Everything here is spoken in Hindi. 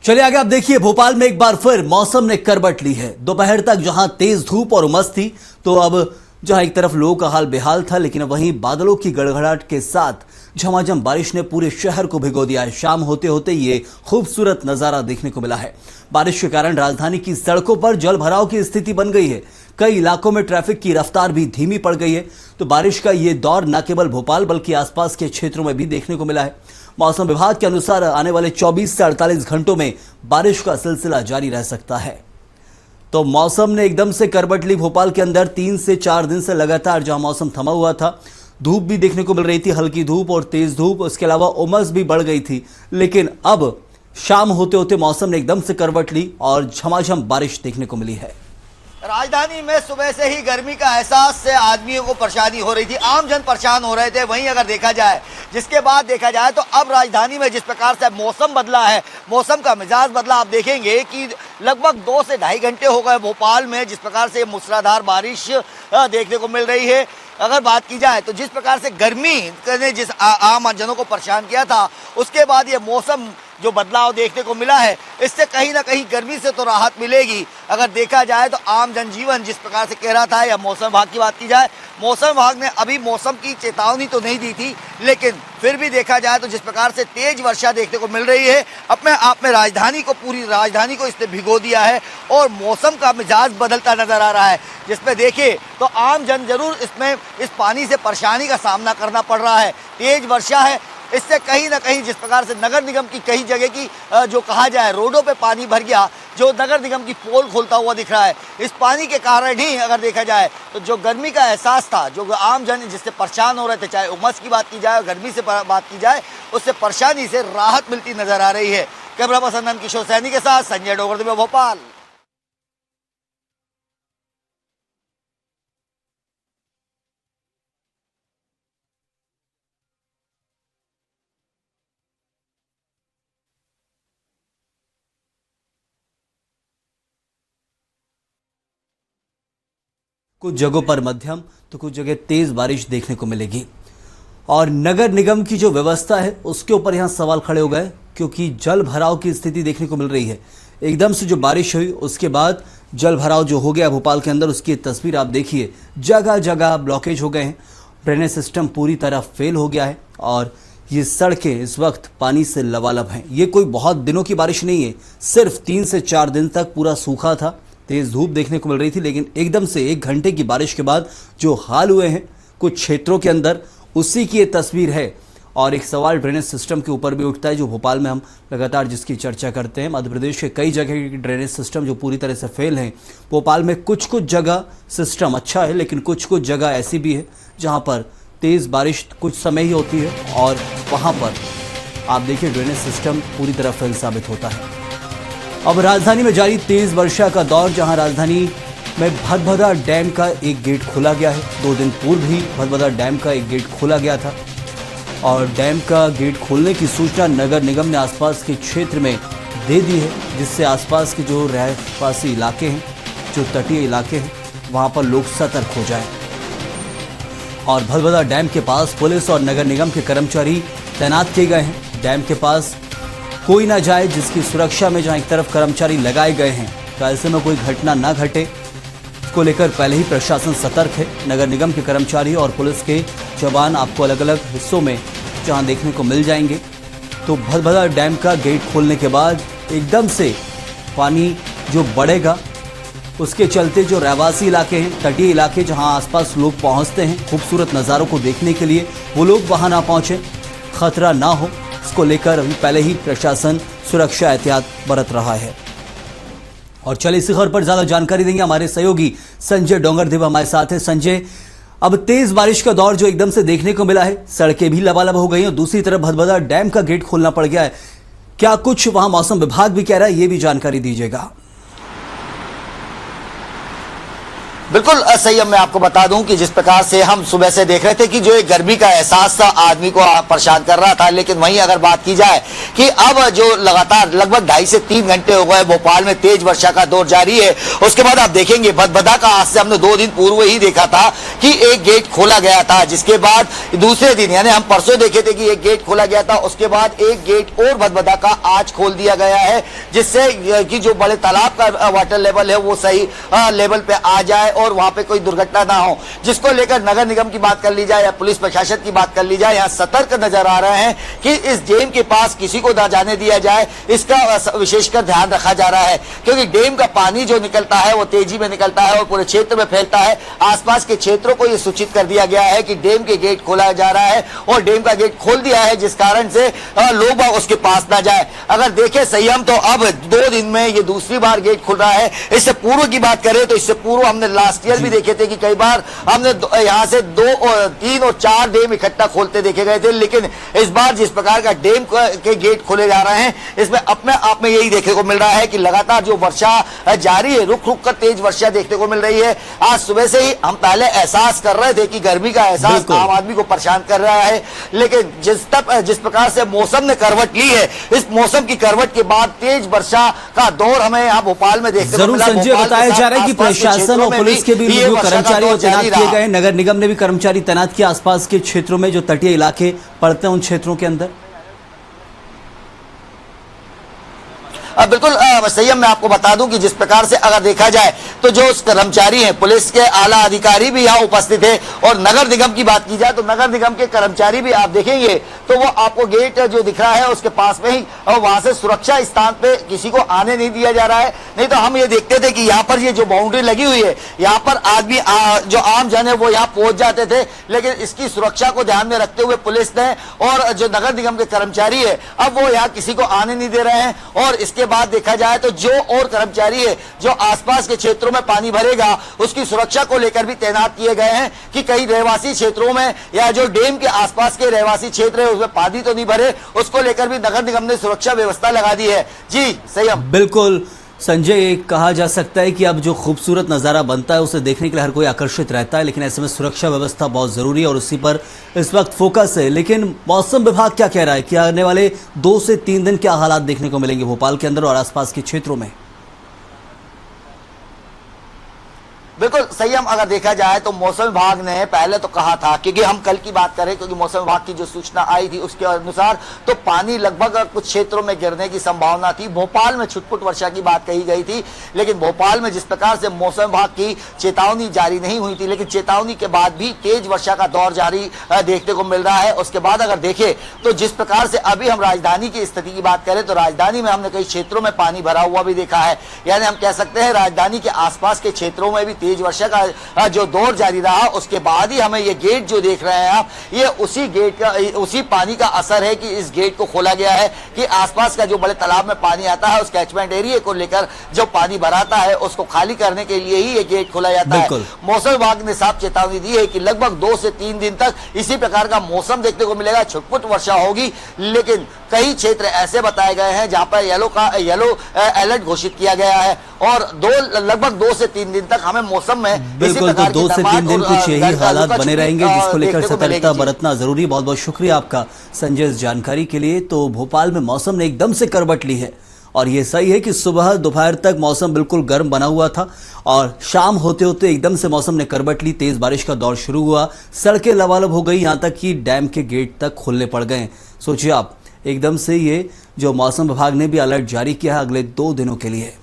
चलिए आगे आप देखिए, भोपाल में एक बार फिर मौसम ने करवट ली है। दोपहर तक जहां तेज धूप और उमस थी, तो अब जहां एक तरफ लोगों का हाल बेहाल था, लेकिन वहीं बादलों की गड़गड़ाहट के साथ झमाझम बारिश ने पूरे शहर को भिगो दिया है। शाम होते होते ये खूबसूरत नजारा देखने को मिला है। बारिश के कारण राजधानी की सड़कों पर जल भराव की स्थिति बन गई है। कई इलाकों में ट्रैफिक की रफ्तार भी धीमी पड़ गई है। तो बारिश का ये दौर न केवल भोपाल बल्कि आसपास के क्षेत्रों में भी देखने को मिला है। मौसम विभाग के अनुसार आने वाले 24 से 48 घंटों में बारिश का सिलसिला जारी रह सकता है। तो मौसम ने एकदम से करवट ली। भोपाल के अंदर 3 से 4 दिन से लगातार जहां मौसम थमा हुआ था, धूप भी देखने को मिल रही थी, हल्की धूप और तेज धूप, उसके अलावा उमस भी बढ़ गई थी। लेकिन अब शाम होते होते मौसम ने एकदम से करवट ली और झमाझम बारिश देखने को मिली है। राजधानी में सुबह से ही गर्मी का एहसास से आदमियों को परेशानी हो रही थी, आम जन परेशान हो रहे थे। वहीं अगर देखा जाए, जिसके बाद देखा जाए तो अब राजधानी में जिस प्रकार से मौसम बदला है, मौसम का मिजाज बदला, आप देखेंगे कि लगभग 2 से ढाई घंटे हो गए भोपाल में जिस प्रकार से मूसलाधार बारिश देखने को मिल रही है। अगर बात की जाए तो जिस प्रकार से गर्मी ने जिस आम जनों को परेशान किया था, उसके बाद ये मौसम जो बदलाव देखने को मिला है, इससे कहीं ना कहीं गर्मी से तो राहत मिलेगी। अगर देखा जाए तो आम जनजीवन जिस प्रकार से कह रहा था, या मौसम विभाग की बात की जाए, मौसम विभाग ने अभी मौसम की चेतावनी तो नहीं दी थी, लेकिन फिर भी देखा जाए तो जिस प्रकार से तेज वर्षा देखने को मिल रही है, अपने आप में राजधानी को, पूरी राजधानी को इसने भिगो दिया है और मौसम का मिजाज बदलता नजर आ रहा है। जिसमें देखे तो आम जन जरूर इसमें इस पानी से परेशानी का सामना करना पड़ रहा है। तेज वर्षा है, इससे कहीं ना कहीं जिस प्रकार से नगर निगम की कई जगह की जो कहा जाए रोडों पे पानी भर गया, जो नगर निगम की पोल खोलता हुआ दिख रहा है। इस पानी के कारण ही अगर देखा जाए तो जो गर्मी का एहसास था, जो आम जन जिससे परेशान हो रहे थे, चाहे उमस की बात की जाए, गर्मी से बात की जाए, उससे परेशानी से राहत मिलती नजर आ रही है। कैमरा पर्सन किशोर सैनी के साथ संजय डोंगरदेव, भोपाल। कुछ जगहों पर मध्यम तो कुछ जगह तेज बारिश देखने को मिलेगी। और नगर निगम की जो व्यवस्था है उसके ऊपर यहां सवाल खड़े हो गए, क्योंकि जल भराव की स्थिति देखने को मिल रही है। एकदम से जो बारिश हुई उसके बाद जल भराव जो हो गया भोपाल के अंदर, उसकी तस्वीर आप देखिए। जगह जगह ब्लॉकेज हो गए हैं, ड्रेनेज सिस्टम पूरी तरह फेल हो गया है और ये सड़कें इस वक्त पानी से लबालब हैं। ये कोई बहुत दिनों की बारिश नहीं है, सिर्फ 3 से 4 दिन तक पूरा सूखा था, तेज धूप देखने को मिल रही थी। लेकिन एकदम से 1 घंटे की बारिश के बाद जो हाल हुए हैं कुछ क्षेत्रों के अंदर, उसी की ये तस्वीर है। और एक सवाल ड्रेनेज सिस्टम के ऊपर भी उठता है, जो भोपाल में हम लगातार जिसकी चर्चा करते हैं। मध्य प्रदेश के कई जगह के ड्रेनेज सिस्टम जो पूरी तरह से फेल हैं। भोपाल में कुछ कुछ जगह सिस्टम अच्छा है, लेकिन कुछ कुछ जगह ऐसी भी है जहाँ पर तेज़ बारिश कुछ समय ही होती है और वहाँ पर आप देखिए ड्रेनेज सिस्टम पूरी तरह फेल साबित होता है। अब राजधानी में जारी तेज वर्षा का दौर, जहां राजधानी में भदभदा डैम का एक गेट खोला गया है। 2 दिन पूर्व ही भदभदा डैम का एक गेट खोला गया था और डैम का गेट खोलने की सूचना नगर निगम ने आसपास के क्षेत्र में दे दी है, जिससे आसपास के जो रहवासी इलाके हैं, जो तटीय इलाके हैं, वहां पर लोग सतर्क हो जाएं। और भदभदा डैम के पास पुलिस और नगर निगम के कर्मचारी तैनात किए गए हैं। डैम के पास कोई ना जाए, जिसकी सुरक्षा में जहां एक तरफ कर्मचारी लगाए गए हैं, तो ऐसे में कोई घटना ना घटे, इसको लेकर पहले ही प्रशासन सतर्क है। नगर निगम के कर्मचारी और पुलिस के जवान आपको अलग अलग हिस्सों में जहां देखने को मिल जाएंगे। तो भदभदा डैम का गेट खोलने के बाद एकदम से पानी जो बढ़ेगा, उसके चलते जो रहवासी इलाके हैं, तटीय इलाके जहां आसपास लोग पहुंचते हैं खूबसूरत नज़ारों को देखने के लिए, वो लोग वहां ना पहुंचे, खतरा ना हो, इसको लेकर अभी पहले ही प्रशासन सुरक्षा एहतियात बरत रहा है। और चलिए इसी खबर पर ज्यादा जानकारी देंगे हमारे सहयोगी संजय डोंगरदेव हमारे साथ है। संजय, अब तेज बारिश का दौर जो एकदम से देखने को मिला है, सड़कें भी लबालब हो गई हैं और दूसरी तरफ भदभदा डैम का गेट खोलना पड़ गया है, क्या कुछ वहां मौसम विभाग भी कह रहा है, ये भी जानकारी दीजिएगा। बिल्कुल सही। अब मैं आपको बता दूं कि जिस प्रकार से हम सुबह से देख रहे थे कि जो एक गर्मी का एहसास था आदमी को परेशान कर रहा था, लेकिन वहीं अगर बात की जाए कि अब जो लगातार लगभग 2.5 से 3 घंटे हो गए भोपाल में तेज वर्षा का दौर जारी है। उसके बाद आप देखेंगे भदभदा का आज से हमने 2 दिन पूर्व ही देखा था कि एक गेट खोला गया था, जिसके बाद दूसरे दिन यानी हम परसों देखे थे कि एक गेट खोला गया था, उसके बाद एक गेट और भदभदा का आज खोल दिया गया है, जिससे कि जो बड़े तालाब का वाटर लेवल है वो सही लेवल पे आ जाए और वहां पे कोई दुर्घटना ना हो, जिसको लेकर नगर निगम की बात कर ली जाए या पुलिस प्रशासन की बात कर ली जाए, यहाँ सतर्क नजर आ रहे हैं कि इस डैम के पास किसी को ना जाने दिया जाए। इसका विशेषकर ध्यान रखा जा रहा है क्योंकि डैम का पानी जो निकलता है वो तेजी में निकलता है और पूरे क्षेत्र में फैलता है। आसपास के क्षेत्रों को यह सूचित कर दिया गया है कि डैम के गेट खोला जा रहा है और डैम का गेट खोल दिया है, जिस कारण से लोग उसके पास ना जाए। अगर देखे संयम तो अब 2 दिन में ये दूसरी बार गेट खुल रहा है। इससे पूर्व की बात करें तो इससे पूर्व हमने लास्ट ईयर भी देखे थे कि कई बार हमने यहां से 2 और 3 और 4 डैम इकट्ठा खोलते देखे गए थे, लेकिन इस बार जिस प्रकार का डैम के गेट खोले जा रहे हैं इसमें अपने आप में यही देखने को मिल रहा है कि लगातार जो वर्षा जारी है, रुक रुक कर तेज वर्षा देखने को मिल रही है। आज सुबह से ही हम पहले एहसास कर रहे थे कि गर्मी का एहसास आम आदमी को परेशान कर रहा है, लेकिन जिस प्रकार से मौसम ने करवट ली है, इस मौसम की करवट के बाद तेज वर्षा का दौर हमें यहाँ भोपाल में देखने को मिला। संजय, बताया जा रहा है कि प्रशासन और पुलिस के भी जो कर्मचारी तैनात किए गए, नगर निगम ने भी कर्मचारी तैनात किए आसपास के क्षेत्रों में जो तटीय इलाके पड़ते हैं उन क्षेत्रों के अंदर। बिल्कुल सही। मैं आपको बता दूं कि जिस प्रकार से अगर देखा जाए तो जो कर्मचारी हैं, पुलिस के आला अधिकारी भी यहाँ उपस्थित है और नगर निगम की बात की जाए तो नगर निगम के कर्मचारी भी आप देखेंगे तो वो आपको गेट जो दिख रहा है उसके पास में ही और वहां से सुरक्षा स्थान पे किसी को आने नहीं दिया जा रहा है। नहीं तो हम ये देखते थे कि यहाँ पर ये जो बाउंड्री लगी हुई है यहाँ पर आदमी जो आम जन है वो यहाँ पहुंच जाते थे, लेकिन इसकी सुरक्षा को ध्यान में रखते हुए पुलिस ने और जो नगर निगम के कर्मचारी है अब वो यहाँ किसी को आने नहीं दे रहे हैं। और इसके बाद देखा जाए तो जो और कर्मचारी है जो आसपास के क्षेत्रों में पानी भरेगा उसकी सुरक्षा को लेकर भी तैनात किए गए हैं कि कई रहवासी क्षेत्रों में या जो डैम के आसपास के रहवासी क्षेत्र है उसमें पानी तो नहीं भरे, उसको लेकर भी नगर निगम ने सुरक्षा व्यवस्था लगा दी है। जी संयम। बिल्कुल संजय, कहा जा सकता है कि अब जो खूबसूरत नज़ारा बनता है उसे देखने के लिए हर कोई आकर्षित रहता है, लेकिन ऐसे में सुरक्षा व्यवस्था बहुत ज़रूरी है और उसी पर इस वक्त फोकस है। लेकिन मौसम विभाग क्या कह रहा है कि आने वाले 2 से 3 दिन क्या हालात देखने को मिलेंगे भोपाल के अंदर और आसपास के क्षेत्रों में? बिल्कुल संयम। अगर देखा जाए तो मौसम विभाग ने पहले तो कहा था, क्योंकि हम कल की बात करें क्योंकि मौसम विभाग की जो सूचना आई थी उसके अनुसार तो पानी लगभग कुछ क्षेत्रों में गिरने की संभावना थी। भोपाल में छुटपुट वर्षा की बात कही गई थी, लेकिन भोपाल में जिस प्रकार से मौसम विभाग की चेतावनी जारी नहीं हुई थी, लेकिन चेतावनी के बाद भी तेज वर्षा का दौर जारी देखने को मिल रहा है। उसके बाद अगर देखें तो जिस प्रकार से अभी हम राजधानी की स्थिति की बात करें तो राजधानी में हमने कई क्षेत्रों में पानी भरा हुआ भी देखा है, यानी हम कह सकते हैं राजधानी के आसपास के क्षेत्रों में भी तेज वर्षा का जो दौर जारी रहा। उसके बाद ही हमें ये गेट जो देख रहे हैं आप, ये उसी गेट का उसी पानी का असर है कि इस गेट को खोला गया है कि आसपास का जो बड़े तालाब में पानी आता है उस कैचमेंट एरिया को लेकर जो पानी भराता है उसको खाली करने के लिए ही ये गेट खोला जाता है। मौसम विभाग ने साफ चेतावनी दी है कि लगभग 2 से 3 दिन तक इसी प्रकार का मौसम देखने को मिलेगा, छुटपुट वर्षा होगी, लेकिन कई क्षेत्र ऐसे बताए गए हैं जहां पर येलो अलर्ट घोषित किया गया है और लगभग 2 से 3 दिन तक हमें मौसम में बिल्कुल तो 2 से 3 दिन कुछ यही हालात बने रहेंगे, जिसको लेकर सतर्कता बरतना जरूरी। बहुत बहुत शुक्रिया आपका संजय इस जानकारी के लिए। तो भोपाल में मौसम ने एकदम से करवट ली है और ये सही है कि सुबह दोपहर तक मौसम बिल्कुल गर्म बना हुआ था और शाम होते होते एकदम से मौसम ने करवट ली, तेज बारिश का दौर शुरू हुआ, सड़कें लबालब हो गई, यहाँ तक कि डैम के गेट तक खुलने पड़ गए। सोचिए आप, एकदम से ये जो मौसम विभाग ने भी अलर्ट जारी किया है अगले 2 दिनों के लिए।